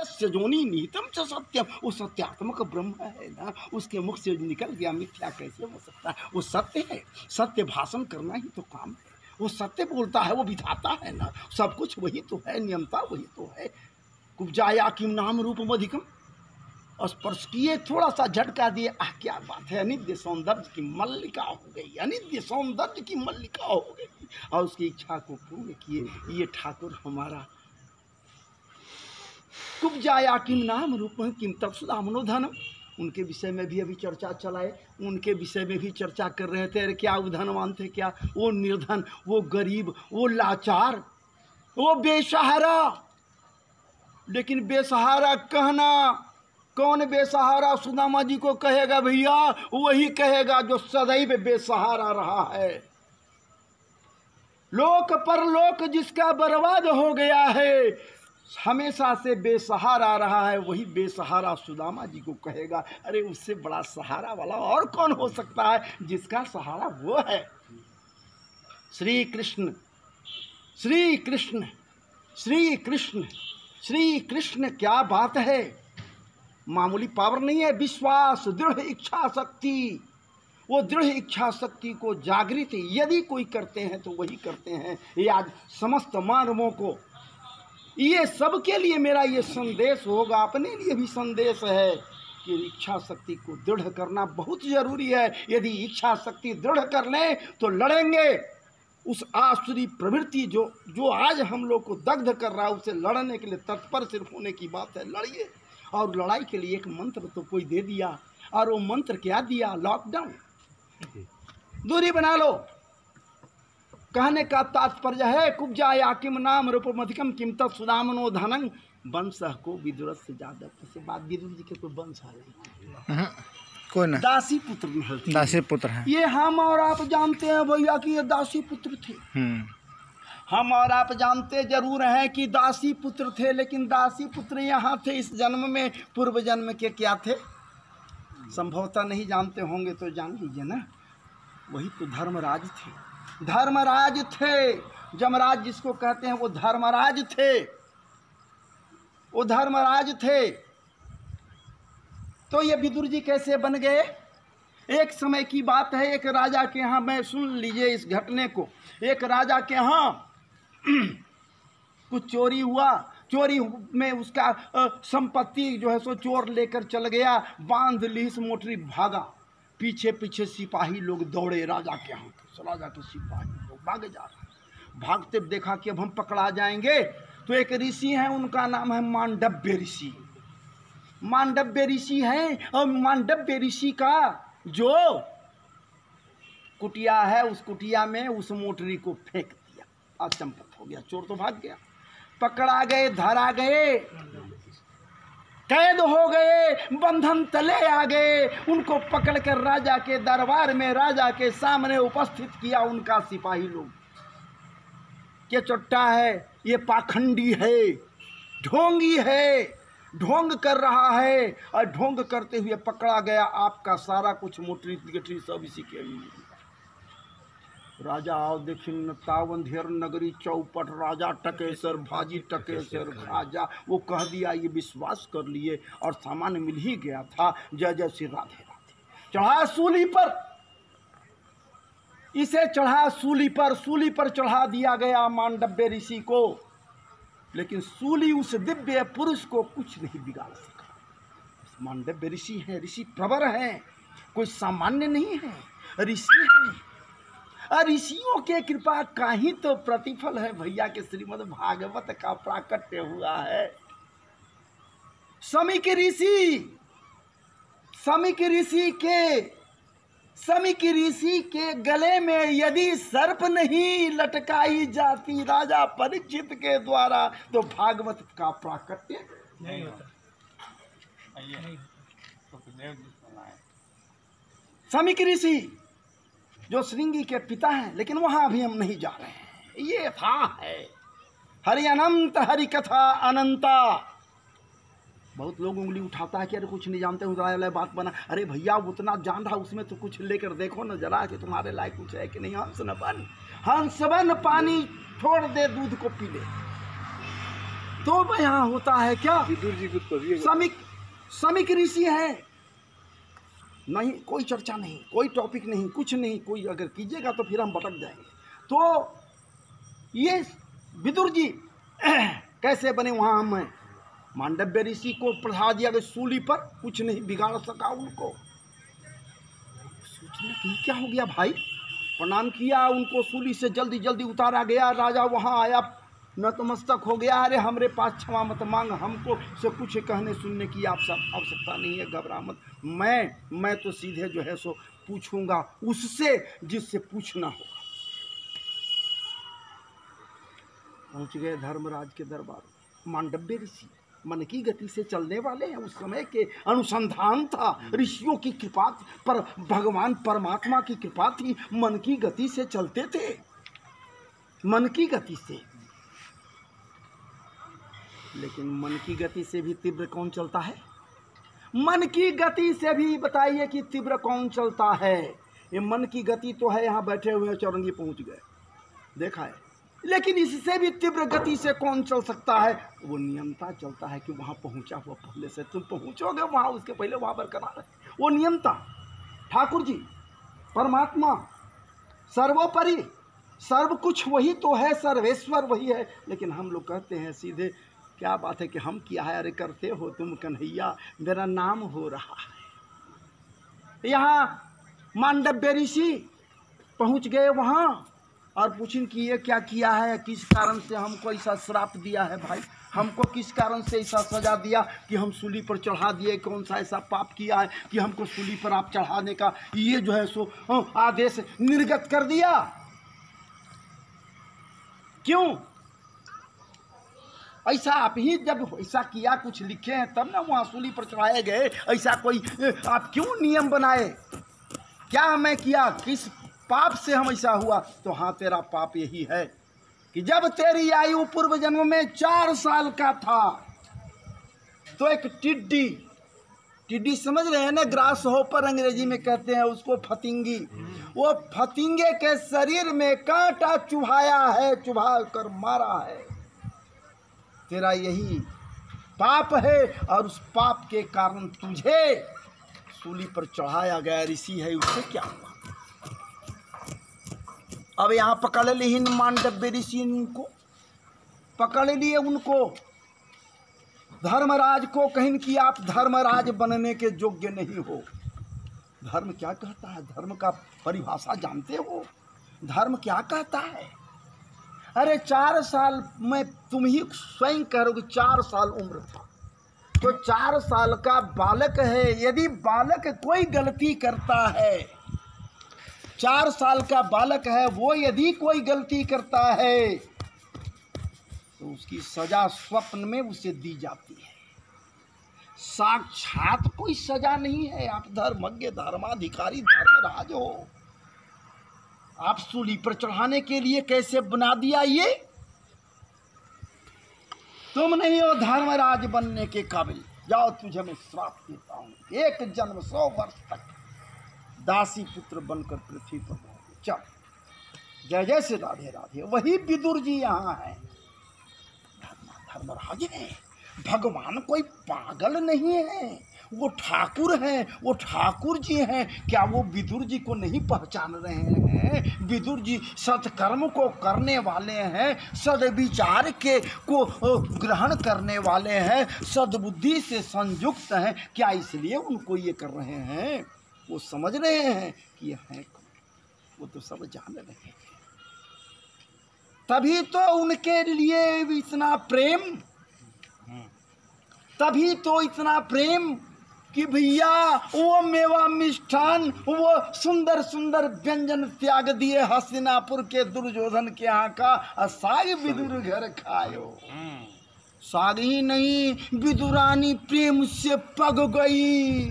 यस्य जोनि निहितम च सत्यम, वो सत्यात्मक ब्रह्म है ना, उसके मुख से निकल गया मिथ्या कैसे हो सकता है? वो सत्य है, सत्य भाषण करना ही तो काम है। वो सत्य बोलता है, वो विधाता है ना, सब कुछ वही तो है, नियमता वही तो है। कुब्जाया किम नाम रूपम अधिकम, स्पर्श किए थोड़ा सा झटका दिए, क्या बात है, अनित्य सौंदर्य की मल्लिका हो गई, अनित्य सौंदर्य की मल्लिका हो गई, और उसकी इच्छा को पूर्ण किए। ये ठाकुर हमारा कुब्जाया किम नाम रूपम किम तत्सुदामनो धनम, उनके विषय में भी अभी चर्चा चलाए, उनके विषय में भी चर्चा कर रहे थे। अरे क्या वो धनवान थे क्या? वो निर्धन, वो गरीब, वो लाचार, वो बेसहारा। लेकिन बेसहारा कहना, कौन बेसहारा सुदामा जी को कहेगा भैया? वही कहेगा जो सदैव बेसहारा रहा है। लोक परलोक जिसका बर्बाद हो गया है, हमेशा से बेसहारा रहा है, वही बेसहारा सुदामा जी को कहेगा। अरे उससे बड़ा सहारा वाला और कौन हो सकता है? जिसका सहारा वो है श्री कृष्ण, श्री कृष्ण, श्री कृष्ण, श्री कृष्ण। क्या बात है, मामूली पावर नहीं है। विश्वास, दृढ़ इच्छा शक्ति, वो दृढ़ इच्छा शक्ति को जागृत यदि कोई करते हैं तो वही करते हैं। ये आज समस्त मानवों को, ये सबके लिए मेरा ये संदेश होगा, अपने लिए भी संदेश है कि इच्छा शक्ति को दृढ़ करना बहुत जरूरी है। यदि इच्छा शक्ति दृढ़ कर ले तो लड़ेंगे। उस आसुरी प्रवृत्ति जो आज हम लोग को दग्ध कर रहा है, उसे लड़ने के लिए तत्पर सिर्फ होने की बात है। लड़िए। और लड़ाई के लिए एक मंत्र तो कोई दे दिया, और वो मंत्र क्या दिया? लॉकडाउन, दूरी बना लो। कहने का तात्पर्य है कुब्जाया किम नाम रूपम अधिकम किम तत्सुदामनो धनं वंशः को विदुर से ज्यादा। से बात विदुर जी के कोई वंश है कोई ना, दासी पुत्र नहीं, दासी पुत्र हैं। ये हम और आप जानते हैं भैया कि ये दासी पुत्र थे। हम और आप जानते जरूर हैं कि दासी पुत्र थे, लेकिन दासी पुत्र यहाँ थे इस जन्म में, पूर्व जन्म के क्या थे संभवतः नहीं जानते होंगे तो जान लीजिए ना। वही तो धर्मराज थे, धर्मराज थे। जमराज जिसको कहते हैं वो धर्मराज थे, वो धर्मराज थे। तो ये विदुर जी कैसे बन गए? एक समय की बात है, एक राजा के यहाँ, मैं सुन लीजिए इस घटने को। एक राजा के यहाँ कुछ चोरी हुआ, चोरी में उसका संपत्ति जो है सो चोर लेकर चल गया, बांध ली इस मोटरी, भागा। पीछे पीछे सिपाही लोग दौड़े राजा के यहाँ, राजा के सिपाही लोग भागे जा रहे। भागते देखा कि अब हम पकड़ा जाएंगे। तो एक ऋषि हैं, उनका नाम है मांडव्य ऋषि। मांडव्य ऋषि हैं, और मांडव्य ऋषि का जो कुटिया है, उस कुटिया में उस मोटरी को फेंक दिया। अचंपत हो गया, चोर तो भाग गया। पकड़ा गए, धरा गए, कैद हो गए, बंधन तले आ गए। उनको पकड़कर राजा के दरबार में, राजा के सामने उपस्थित किया उनका सिपाही लोग। ये चोट्टा है, ये पाखंडी है, ढोंगी है, ढोंग कर रहा है, और ढोंग करते हुए पकड़ा गया। आपका सारा कुछ मोटरी गठरी सब इसी के लिए। राजा आओ देखिन तावन धेर नगरी चौपट, राजा टकेसर भाजी टकेसर भाजा। वो कह दिया, ये विश्वास कर लिए, और सामान मिल ही गया था। जय जय श्री राधे राधे। चढ़ा सूली पर, इसे चढ़ा सूली पर चढ़ा दिया गया मांडव्य ऋषि को। लेकिन सूली उस दिव्य पुरुष को कुछ नहीं बिगाड़ सका। मांडव्य ऋषि हैं, ऋषि प्रवर हैं, कोई सामान्य नहीं है, ऋषि हैं। और ऋषियों के कृपा का ही तो प्रतिफल है भैया के श्रीमद् भागवत का प्राकट्य हुआ है। समीक ऋषि के गले में यदि सर्प नहीं लटकाई जाती राजा परीक्षित के द्वारा, तो भागवत का प्राकट्य नहीं होता। समीक ऋषि जो श्रृंगी के पिता हैं, लेकिन वहां अभी हम नहीं जा रहे हैं। ये था है हरि अनंत, हरि कथा अनंता। बहुत लोग उंगली उठाता है कि अरे कुछ नहीं जानते, वाला बात बना। अरे भैया उतना जान रहा, उसमें तो कुछ लेकर देखो न जरा कि तुम्हारे लायक कुछ है कि नहीं। हंस बन पानी छोड़ दे, दूध को पी ले। तो मैं यहाँ होता है क्या? विदुर जी को कवि है। समीक ऋषि है, नहीं कोई चर्चा नहीं, कोई टॉपिक नहीं, कुछ नहीं, कोई अगर कीजिएगा तो फिर हम भटक जाएंगे। तो ये विदुर जी कैसे बने वहाँ? हम मांडव्य ऋषि को पढ़ा दिया गया सूली पर, कुछ नहीं बिगाड़ सका उनको। सोचने की क्या हो गया भाई, प्रणाम किया उनको, सूली से जल्दी जल्दी उतारा गया। राजा वहाँ आया, नतमस्तक हो गया, अरे हमरे पास क्षमा मत मांग, हमको से कुछ कहने सुनने की आप सब आवश्यकता नहीं है, घबरा मत। मैं तो सीधे जो है सो पूछूंगा उससे जिससे पूछना होगा। पहुंच गए धर्मराज के दरबार। मांडव्य ऋषि मन की गति से चलने वाले हैं, उस समय के अनुसंधान था, ऋषियों की कृपा पर, भगवान परमात्मा की कृपा थी, मन की गति से चलते थे, मन की गति से। लेकिन मन की गति से भी तीव्र कौन चलता है? मन की गति से भी बताइए कि तीव्र कौन चलता है? ये मन की गति तो है, यहाँ बैठे हुए चौरंगी पहुंच गए, देखा है, लेकिन इससे भी तीव्र गति से कौन चल सकता है? वो नियमता चलता है कि वहाँ पहुँचा हुआ पहले से, तुम पहुँचोगे वहाँ, उसके पहले वहाँ बरकरार है वो नियमता। ठाकुर जी परमात्मा सर्वोपरि, सर्व कुछ वही तो है, सर्वेश्वर वही है। लेकिन हम लोग कहते हैं सीधे, क्या बात है कि हम किया है, अरे करते हो तुम कन्हैया, मेरा नाम हो रहा है। यहाँ मांडव्य ऋषि पहुँच गए वहाँ और पूछें कि ये क्या किया है, किस कारण से हमको ऐसा श्राप दिया है भाई, हमको किस कारण से ऐसा सजा दिया कि हम सूली पर चढ़ा दिए, कौन सा ऐसा पाप किया है कि हमको सूली पर आप चढ़ाने का ये जो है सो आदेश निर्गत कर दिया? क्यों ऐसा? आप ही जब ऐसा किया, कुछ लिखे हैं तब ना वहाँ सूली पर चढ़ाए गए। ऐसा कोई आप क्यों नियम बनाए? क्या मैं किया, किस पाप से हम ऐसा हुआ? तो हाँ, तेरा पाप यही है कि जब तेरी आयु पूर्व जन्म में 4 साल का था तो एक टिड्डी समझ रहे हैं ना, ग्रास होपर अंग्रेजी में कहते हैं उसको, फतिंगी, वो फतिंगे के शरीर में कांटा चुभाया है, चुभा कर मारा है। तेरा यही पाप है और उस पाप के कारण तुझे सूली पर चढ़ाया गया। ऋषि है, उससे क्या हुआ? अब यहाँ पकड़ ली मांडव्य ऋषि, उनको पकड़ लिए, उनको धर्मराज को कहीं कि आप धर्मराज बनने के योग्य नहीं हो। धर्म क्या कहता है? धर्म का परिभाषा जानते हो? धर्म क्या कहता है? अरे 4 साल में तुम ही स्वयं करोगे, 4 साल उम्र था तो 4 साल का बालक है। यदि बालक कोई गलती करता है, 4 साल का बालक है, वो यदि कोई गलती करता है तो उसकी सजा स्वप्न में उसे दी जाती है, साक्षात कोई सजा नहीं है। आप धर्मज्ञ, धर्माधिकारी, धर्मराज हो, आप सूली पर चढ़ाने के लिए कैसे बना दिया? ये तुम नहीं हो धर्मराज बनने के काबिल, जाओ तुझे मैं श्राप देता हूँ, 1 जन्म 100 वर्ष तक दासी पुत्र बनकर पृथ्वी पर रहोगे। चल, जय जय से राधे राधे। वही विदुर जी यहाँ है, धर्मराज है। भगवान कोई पागल नहीं है, वो ठाकुर हैं, वो ठाकुर जी हैं। क्या वो विदुर जी को नहीं पहचान रहे हैं? विदुर जी सत्कर्म को करने वाले हैं, सद्विचार के को ग्रहण करने वाले हैं, सद्बुद्धि से संयुक्त हैं। क्या इसलिए उनको ये कर रहे हैं? वो समझ रहे हैं कि ये है, वो तो सब जान रहे हैं। तभी तो उनके लिए इतना प्रेम, तभी तो इतना प्रेम कि भैया वो मेवा मिष्ठान, वो सुंदर सुंदर व्यंजन त्याग दिए हस्तिनापुर के दुर्योधन के यहाँ का, साग विदुर घर खायो। साग ही नहीं, विदुरानी प्रेम से पग गई,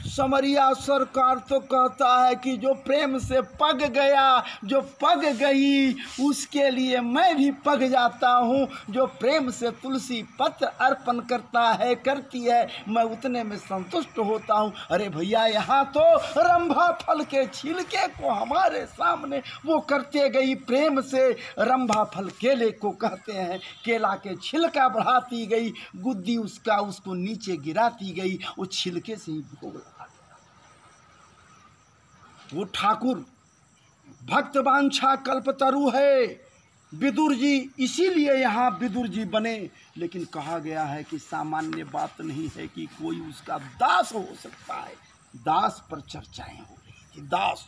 समरिया सरकार तो कहता है कि जो प्रेम से पग गया, जो पग गई, उसके लिए मैं भी पग जाता हूँ। जो प्रेम से तुलसी पत्र अर्पण करता है, करती है, मैं उतने में संतुष्ट होता हूँ। अरे भैया, यहाँ तो रंभा फल के छिलके को हमारे सामने वो करते गई प्रेम से। रंभा फल केले को कहते हैं, केला के छिलका बढ़ाती गई, गुद्दी उसको नीचे गिराती गई, वो छिलके से ही भोग लगा। वो ठाकुर भक्त वांछा कल्पतरु है विदुर जी, इसीलिए यहाँ विदुर जी बने। लेकिन कहा गया है कि सामान्य बात नहीं है कि कोई उसका दास हो सकता है। दास पर चर्चाएं हो रही थी। दास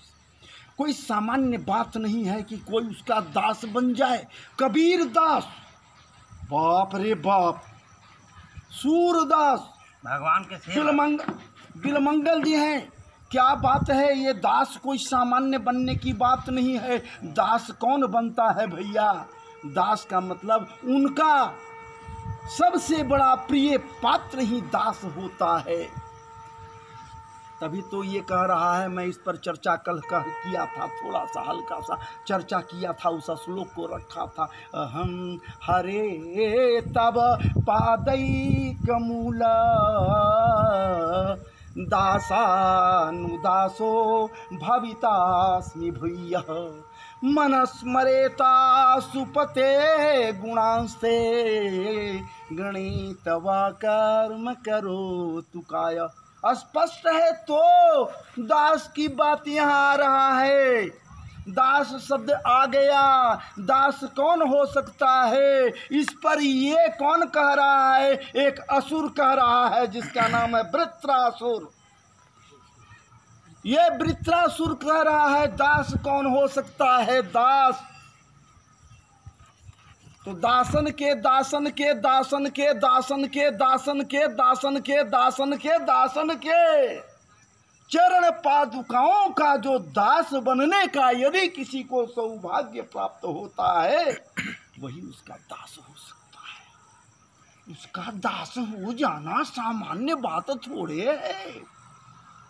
कोई सामान्य बात नहीं है कि कोई उसका दास बन जाए। कबीर दास, बाप रे बाप, सूरदास, भगवान के बिलमंगल जी हैं। क्या बात है, ये दास कोई सामान्य बनने की बात नहीं है। दास कौन बनता है भैया? दास का मतलब उनका सबसे बड़ा प्रिय पात्र ही दास होता है। तभी तो ये कह रहा है, मैं इस पर चर्चा कल किया था, थोड़ा सा हल्का सा चर्चा किया था, उस श्लोक को रखा था। अहम हरे तब पादैकमूल दासानुदासो भवितास्मि भूयः मनस्मरेता सुपते गुणांस्ते गणितवा कर्म करो तुकाय। स्पष्ट है तो दास की बात यहाँ आ रहा है। दास शब्द आ गया। दास कौन हो सकता है? इस पर ये कौन कह रहा है? एक असुर कह रहा है जिसका नाम है वृत्रासुर। ये वृत्रासुर कह रहा है दास कौन हो सकता है? दास तो दासन के दासन के दासन के दासन के दासन के दासन के दासन के दासन के चरण पादुकाओं का जो दास बनने का यदि किसी को सौभाग्य प्राप्त होता है, वही उसका दास हो सकता है। उसका दास हो जाना सामान्य बात थोड़े है।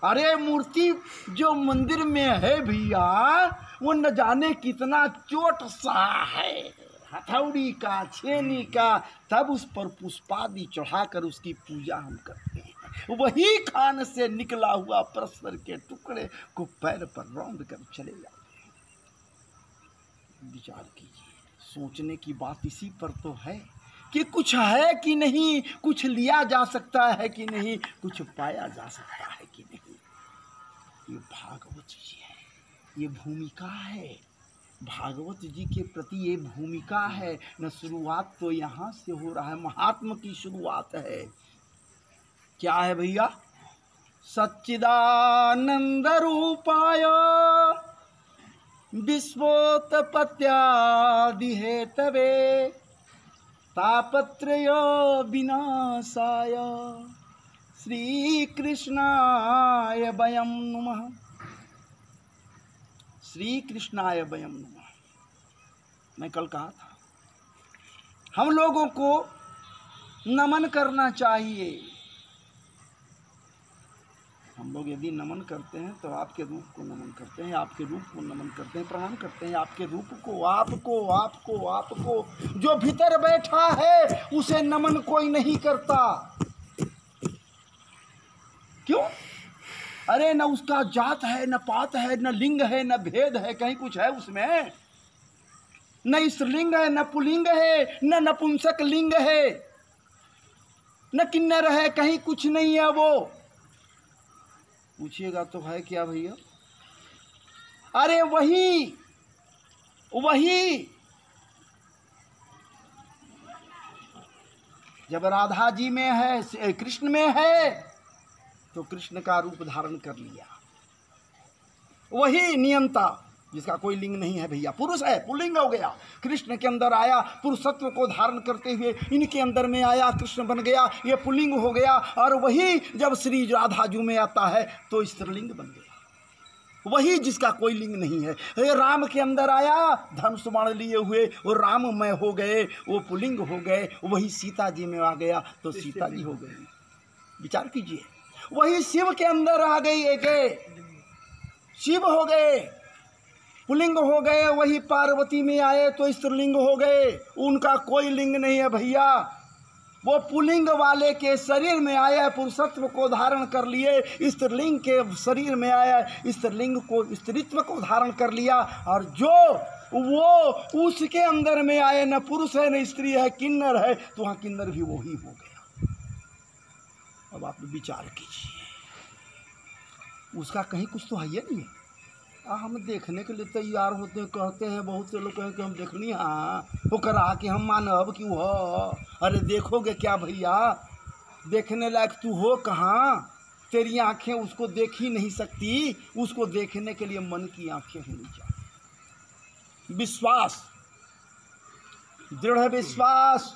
अरे मूर्ति जो मंदिर में है भैया, वो न जाने कितना चोट सा है, हथौड़ी का, छेनी का, तब उस पर पुष्पादि चढ़ाकर उसकी पूजा हम करते हैं। वही खान से निकला हुआ परस्पर के टुकड़े को पैर पर रौंद कर चले जाते हैं। विचार कीजिए, सोचने की बात इसी पर तो है कि कुछ है कि नहीं, कुछ लिया जा सकता है कि नहीं, कुछ पाया जा सकता है कि नहीं। ये भागवत जी है, ये भूमिका है। भागवत जी के प्रति ये भूमिका है न। शुरुआत तो यहाँ से हो रहा है, महात्मा की शुरुआत है। क्या है भैया? सच्चिदानंद रूपाय विश्वोत्पत्त्यादि हेतवे तापत्रय विनाशाय श्री कृष्णाय वयं नमः। श्री कृष्णाय वयं नमः। मैं कल कहा था, हम लोगों को नमन करना चाहिए। हम लोग यदि नमन करते हैं तो आपके रूप को नमन करते हैं, आपके रूप को नमन करते हैं, प्रणाम करते हैं आपके रूप को, आपको आपको आपको। जो भीतर बैठा है उसे नमन कोई नहीं करता। क्यों? अरे न उसका जात है, न पात है, न लिंग है, न भेद है, कहीं कुछ है उसमें? न स्त्रीलिंग है, न पुलिंग है, न नपुंसक लिंग है, न किन्नर है, कहीं कुछ नहीं है। वो पूछिएगा तो है क्या भैया? अरे वही जब राधा जी में है, कृष्ण में है, तो कृष्ण का रूप धारण कर लिया। वही नियंता जिसका कोई लिंग नहीं है भैया, पुरुष है, पुल्लिंग हो गया। कृष्ण के अंदर आया, पुरुषत्व को धारण करते हुए इनके अंदर में आया, कृष्ण बन गया, ये पुल्लिंग हो गया। और वही जब श्री राधा जी में आता है तो स्त्रीलिंग बन गया। वही जिसका कोई लिंग नहीं है। ये राम के अंदर आया, धनुष बाण लिए हुए, वो राममय हो गए, वो पुल्लिंग हो गए। वही सीता जी में आ गया तो सीता जी हो गई। विचार कीजिए, वही शिव के अंदर आ गई एक शिव हो गए, पुलिंग हो गए। वही पार्वती में आए तो स्त्रीलिंग हो गए। उनका कोई लिंग नहीं है भैया। वो पुलिंग वाले के शरीर में आया, पुरुषत्व को धारण कर लिए। स्त्रीलिंग के शरीर में आया, स्त्रीलिंग को स्त्रीत्व को धारण कर लिया। और जो वो उसके अंदर में आए, न पुरुष है न स्त्री है, किन्नर है, तो वहाँ किन्नर भी वही हो गया। अब आप विचार कीजिए, उसका कहीं कुछ तो है ही नहीं। हम देखने के लिए तैयार होते हैं, कहते हैं, बहुत से लोग कहें कि हम देखनी, हाँ वो करा कि हम मानव क्यों हो। अरे देखोगे क्या भैया, देखने लायक तू हो कहाँ? तेरी आंखें उसको देख ही नहीं सकती। उसको देखने के लिए मन की आंखें होनी चाहिए। विश्वास, दृढ़ विश्वास।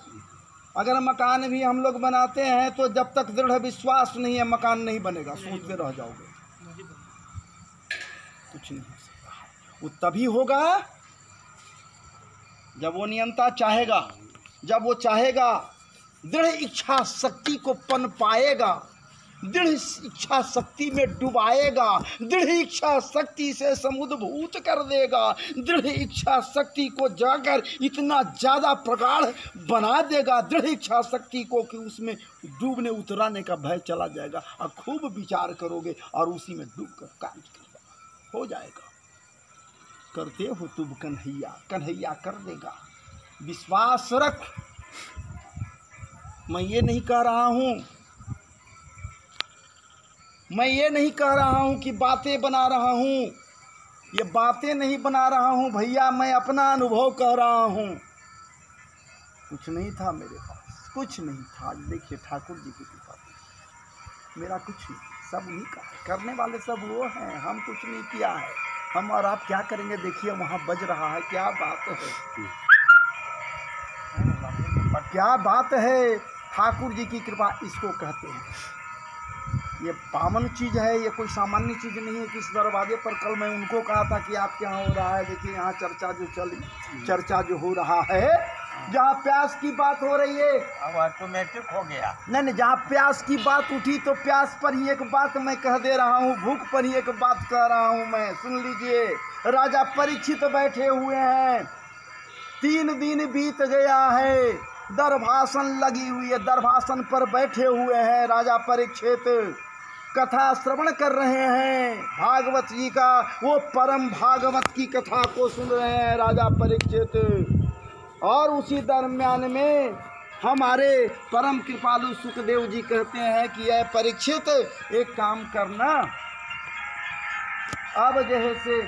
अगर मकान भी हम लोग बनाते हैं तो जब तक दृढ़ विश्वास नहीं है मकान नहीं बनेगा, सोचते रह जाओगे, कुछ नहीं हो सकता। वो तभी होगा जब वो नियंता चाहेगा, जब वो चाहेगा, दृढ़ इच्छा शक्ति को पन पाएगा, दृढ़ इच्छा शक्ति में डुबाएगा, दृढ़ इच्छा शक्ति से समुद्भूत कर देगा, दृढ़ इच्छा शक्ति को जाकर इतना ज़्यादा प्रगाढ़ बना देगा, दृढ़ इच्छा शक्ति को कि उसमें डूबने उतराने का भय चला जाएगा। और खूब विचार करोगे और उसी में डूब कर कार्य करेगा, हो जाएगा। करते हो तुम कन्हैया, कन्हैया कर देगा। विश्वास रख। मैं ये नहीं कह रहा हूँ, मैं ये नहीं कह रहा हूँ कि बातें बना रहा हूँ, ये बातें नहीं बना रहा हूँ भैया, मैं अपना अनुभव कह रहा हूँ। कुछ नहीं था मेरे पास, कुछ नहीं था। देखिए ठाकुर जी की कृपा, मेरा कुछ नहीं, सब उन्हीं का है। करने वाले सब वो हैं, हम कुछ नहीं किया है। हम और आप क्या करेंगे? देखिए वहाँ बज रहा है, क्या बात है, क्या बात है। ठाकुर जी की कृपा इसको कहते हैं। ये पावन चीज़ है, ये कोई सामान्य चीज़ नहीं है। किस दरवाजे पर कल मैं उनको कहा था कि आपके यहाँ हो रहा है, देखिए यहाँ चर्चा जो हो रहा है, जहाँ प्यास की बात हो रही है, अब ऑटोमेटिक हो गया। नहीं, जहाँ प्यास की बात उठी तो प्यास पर ही एक बात मैं कह दे रहा हूँ, भूख पर ही एक बात कह रहा हूँ मैं। सुन लीजिए, राजा परीक्षित बैठे हुए हैं, 3 दिन बीत गया है, दरभाषण लगी हुई है, दरभाषण पर बैठे हुए हैं राजा परीक्षित, कथा श्रवण कर रहे हैं भागवत जी का। वो परम भागवत की कथा को सुन रहे हैं राजा परीक्षित। और उसी दरम्यान में हमारे परम कृपालु सुखदेव जी कहते हैं कि यह परीक्षित एक काम करना, अब जैसे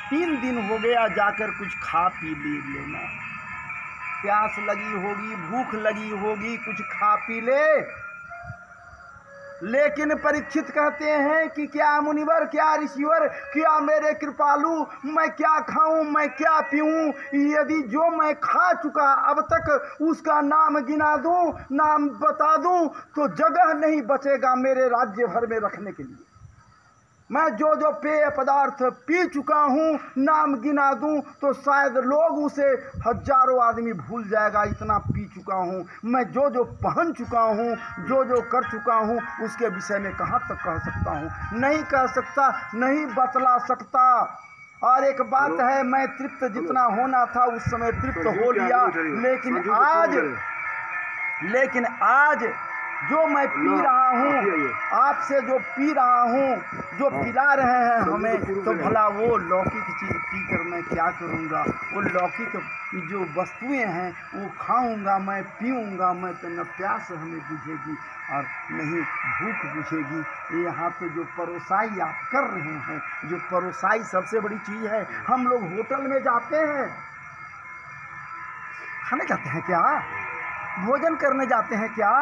3 दिन हो गया, जाकर कुछ खा पी लेना। प्यास लगी होगी, भूख लगी होगी, कुछ खा पी ले। लेकिन परीक्षित कहते हैं कि क्या मुनिवर, क्या ऋषिवर, क्या मेरे कृपालु, मैं क्या खाऊं, मैं क्या पीऊं? यदि जो मैं खा चुका अब तक उसका नाम गिना दूं, नाम बता दूं, तो जगह नहीं बचेगा मेरे राज्य भर में रखने के लिए। मैं जो जो पेय पदार्थ पी चुका हूँ नाम गिना दूं तो शायद लोग उसे हजारों आदमी भूल जाएगा, इतना पी चुका हूँ। मैं जो जो पहन चुका हूँ, जो जो कर चुका हूँ, उसके विषय में कहाँ तक कह सकता हूँ? नहीं कह सकता, नहीं बतला सकता। और एक बात है, मैं तृप्त जितना होना था उस समय तृप्त हो लिया, लेकिन आज जो मैं पी रहा हूँ, आपसे जो पी रहा हूँ, जो पिला रहे हैं हमें, तो भला वो लौकिक चीज़ पीकर मैं क्या करूँगा? वो लौकिक जो वस्तुएं हैं वो खाऊँगा, मैं पीऊँगा, मैं तो न प्यास हमें बुझेगी और नहीं भूख बुझेगी। यहाँ तो जो परोसाई आप कर रहे हैं, जो परोसाई सबसे बड़ी चीज़ है। हम लोग होटल में जाते हैं, खाने जाते हैं क्या? भोजन करने जाते हैं क्या?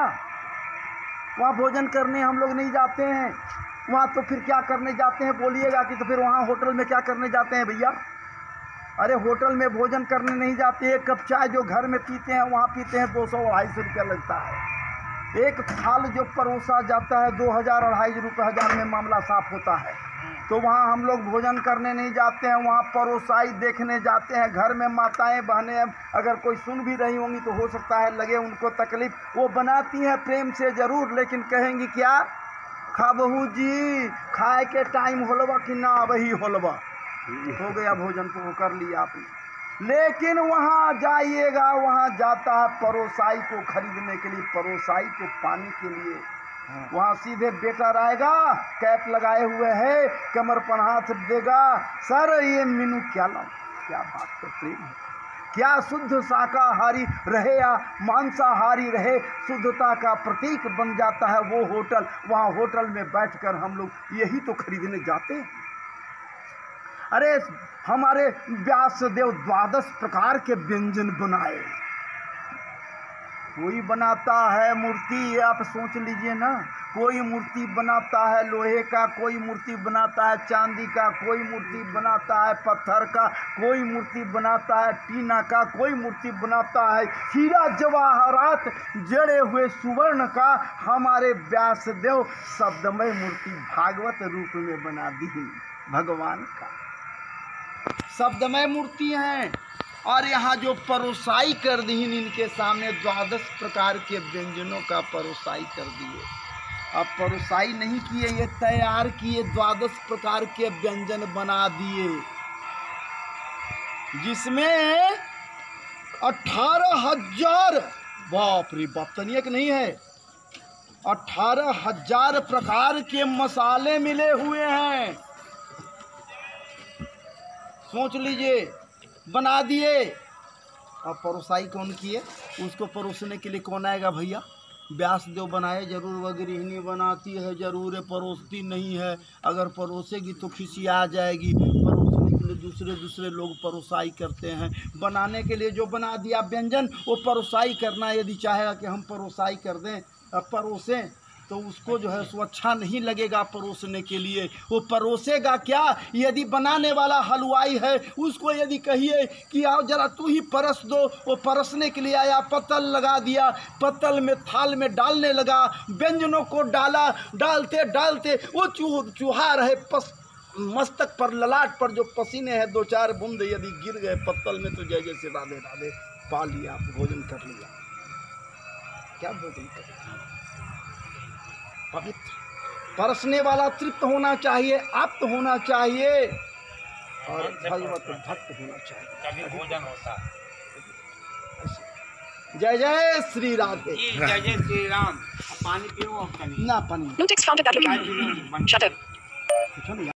वहाँ भोजन करने हम लोग नहीं जाते हैं। वहाँ तो फिर क्या करने जाते हैं बोलिएगा कि? तो फिर वहाँ होटल में क्या करने जाते हैं भैया? अरे होटल में भोजन करने नहीं जाते। एक कप चाय जो घर में पीते हैं वहाँ पीते हैं 200-250 रुपया लगता है। एक थाल जो परोसा जाता है 2000-2,500 रुपये, 1000 में मामला साफ होता है। तो वहाँ हम लोग भोजन करने नहीं जाते हैं, वहाँ परोसाई देखने जाते हैं। घर में माताएं बहनें अगर कोई सुन भी रही होंगी तो हो सकता है लगे उनको तकलीफ, वो बनाती हैं प्रेम से ज़रूर, लेकिन कहेंगी क्या? खा बहू जी, खाए के टाइम होलवा कि ना वही होलवा, हो गया भोजन तो कर लिया आपने। लेकिन वहाँ जाइएगा, वहाँ जाता है परोसाई को खरीदने के लिए, परोसाई को पाने के लिए। वहाँ सीधे बेटा रहेगा, कैप लगाए हुए है, कमर पर हाथ देगा, सर ये मीनू क्या लाऊं? क्या बात का प्रेम है! क्या शुद्ध शाकाहारी रहे या मांसाहारी रहे, शुद्धता का प्रतीक बन जाता है वो होटल। वहाँ होटल में बैठकर हम लोग यही तो खरीदने जाते हैं। अरे हमारे व्यासदेव 12 प्रकार के व्यंजन बनाए। कोई बनाता है मूर्ति, आप सोच लीजिए ना, कोई मूर्ति बनाता है लोहे का, कोई मूर्ति बनाता है चांदी का, कोई मूर्ति बनाता है पत्थर का, कोई मूर्ति बनाता है टीना का, कोई मूर्ति बनाता है हीरा जवाहरात जड़े हुए सुवर्ण का। हमारे व्यासदेव शब्दमय मूर्ति भागवत रूप में बना दी भगवान का, शब्दमय मूर्ति हैं। और यहाँ जो परोसाई कर दी इनके सामने 12 प्रकार के व्यंजनों का परोसाई कर दिए। अब परोसाई नहीं किए, ये तैयार किए, 12 प्रकार के व्यंजन बना दिए, जिसमें 18,000, बाप रे बाप, तनिक नहीं है, 18,000 प्रकार के मसाले मिले हुए हैं। सोच लीजिए, बना दिए। अब परोसाई कौन किए? उसको परोसने के लिए कौन आएगा भैया? व्यासदेव बनाए जरूर, वह गृहिणी बनाती है जरूर, परोसती नहीं है। अगर परोसेगी तो खिसिया जाएगी। परोसने के लिए दूसरे लोग परोसाई करते हैं। बनाने के लिए जो बना दिया व्यंजन वो परोसाई करना, यदि चाहेगा कि हम परोसाई कर दें, परोसें, तो उसको जो है सो अच्छा नहीं लगेगा परोसने के लिए। वो परोसेगा क्या? यदि बनाने वाला हलवाई है उसको यदि कहिए कि आओ जरा तू ही परस दो, वो परसने के लिए आया, पत्तल लगा दिया, पत्तल में थाल में डालने लगा, व्यंजनों को डाला, डालते डालते वो चूहा रहे मस्तक पर, ललाट पर जो पसीने हैं 2-4 बूंद यदि गिर गए पत्तल में तो जय जैसे राधे राधे पा लिया, भोजन कर लिया। क्या भोजन कर लिया? पवित्र परसने वाला तृप्त होना चाहिए, आप्त होना चाहिए और भगवत भक्त होना चाहिए, तभी भोजन होता है। जय जय श्री राधे। जय जय श्री राम। पानी पियो ना, पानी New text found at that location. Shut up.